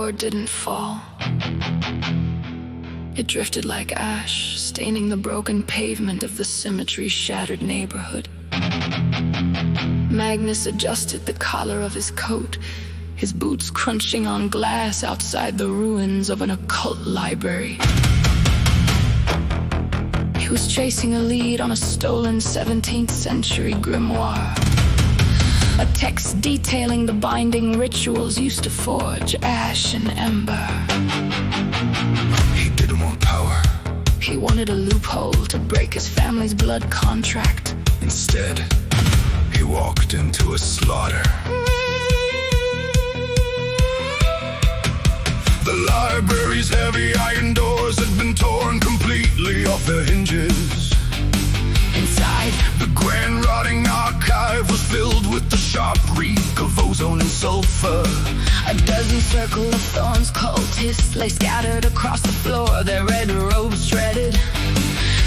door didn't fall. It drifted like ash, staining the broken pavement of the symmetry-shattered neighborhood. Magnus adjusted the collar of his coat, his boots crunching on glass outside the ruins of an occult library. He was chasing a lead on a stolen 17th century grimoire. A text detailing the binding rituals used to forge ash and ember. He didn't want power. He wanted a loophole to break his family's blood contract. Instead, he walked into a slaughter. The library's heavy iron doors had been torn completely off their hinges. Inside, the grand rotting archive was filled with the sharp reek of ozone and sulfur. a dozen circle of Thorns cultists lay scattered across the floor, their red robes shredded.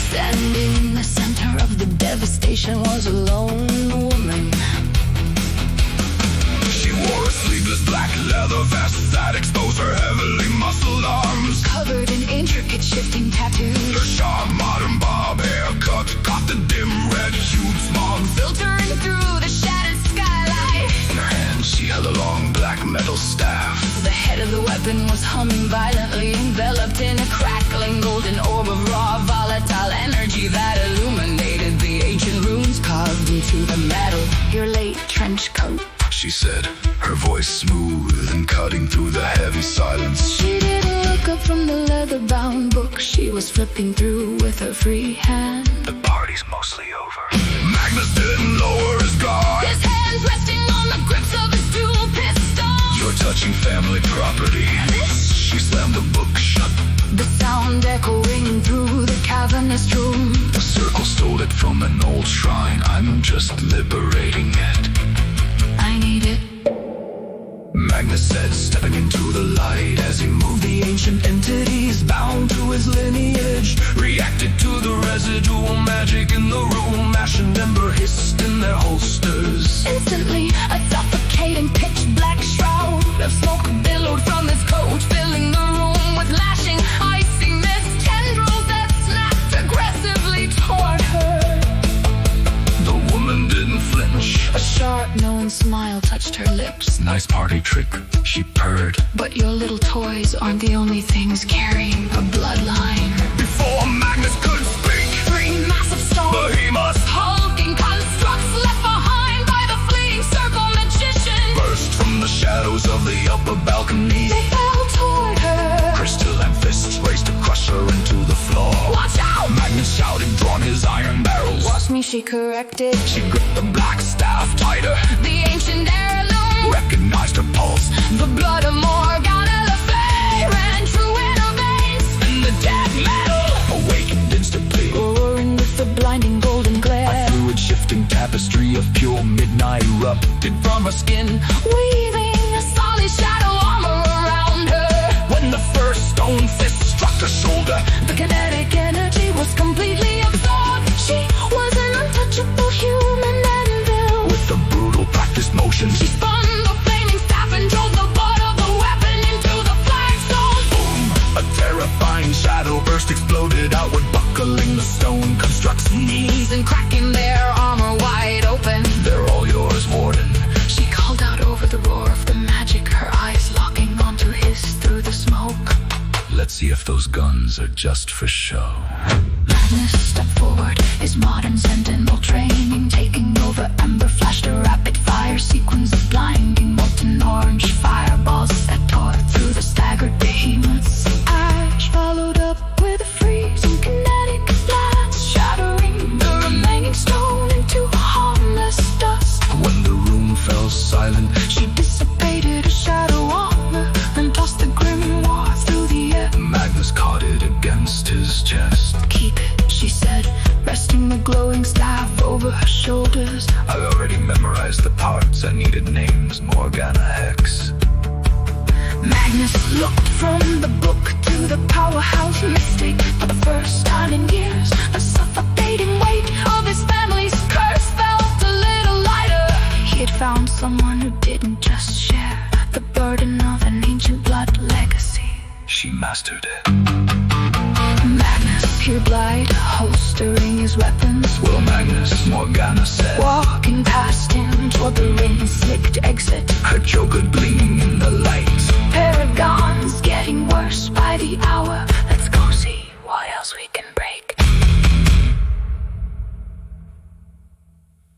Standing in the center of the devastation was a lone woman. She wore a sleeveless black leather vest that exposed her heavily muscled arms, covered in intricate shifting tattoos. Her sharp modern bob haircut caught the dim red-hued smog filtering through the shattered skylight. In her hand she held a long black metal staff. The head of the weapon was humming violently, enveloped in a crackling golden orb of raw volatile energy that illuminated the ancient runes carved into the metal. Your late trench coat, she said, her voice smooth and cutting through the heavy silence. She didn't look up from the leather-bound book she was flipping through with her free hand. The party's mostly over. Magnus didn't lower his guard, his hands resting on the grips of his dual pistol. You're touching family property. She slammed the book shut, the sound echoing through the cavernous room. The circle stole it from an old shrine. I'm just liberating it. I need it, Magnus said, stepping into the light as he moved. The ancient entities bound to his lineage reacted to the residual magic in the room. Ash and ember hissed in their holsters. Instantly, a suffocating pitch-black shroud of smoke billowed from his coat, filling the room with lashing, icy mist tendrils that snapped aggressively toward her. The woman didn't flinch. A sharp, knowing smile touched her lips. Nice party trick, she purred. But your little toys aren't the only things carrying a bloodline. Before Magnus could speak, three massive stone behemoths, hulking constructs left behind by the fleeing circle magician, burst from the shadows of the upper balcony. They fell toward her. Crystal and fists raced to crush her into the floor. Watch out! Magnus shouted, drawn his iron barrels. Watch me, she corrected. She gripped the black staff tighter. The ancient heirloom recognized her pulse. The blood of Morgana Le Fay ran true in her veins, and the dead metal awakened instantly, roaring with the blinding golden glare. A fluid shifting tapestry of pure midnight erupted from her skin, weaving a solid shadow armor around her. When the first stone fist struck her shoulder, the kinetic energy was completely absorbed. She was an untouchable human anvil. With a brutal practiced motion, she spun the flaming staff and drove the butt of the weapon into the flagstone. Boom! A terrifying shadow burst exploded outward, buckling the stone construct's knees and cracking their armor wide open. They're all yours, Warden. She called out over the roar of the magic, her eyes locking onto his through the smoke. Let's see if those guns are just for show. Magnus stepped forward, his modern sentinel training taking over. Ember flashed a rapid fire sequence of blinding molten orange fireballs that tore through the staggered behemoths. Ash followed up with a freezing kinetic blast, shattering the remaining stone into harmless dust. When the room fell silent, she dissipated a shadow armor and tossed the grimoire through the air. Magnus caught it against his chest. Keep it, she said, resting the glowing staff over her shoulders. I already memorized the parts. I needed names. Morgana, Hex. Magnus looked from the book to the powerhouse mystic. For the first time in years, the suffocating weight of his family's curse felt a little lighter. He had found someone who didn't just share the burden of an ancient bloodline. bastard. Magnus, pure blight, holstering his weapons. Will Magnus, Morgana said, Walking past him toward the rain-slicked exit. her joker gleam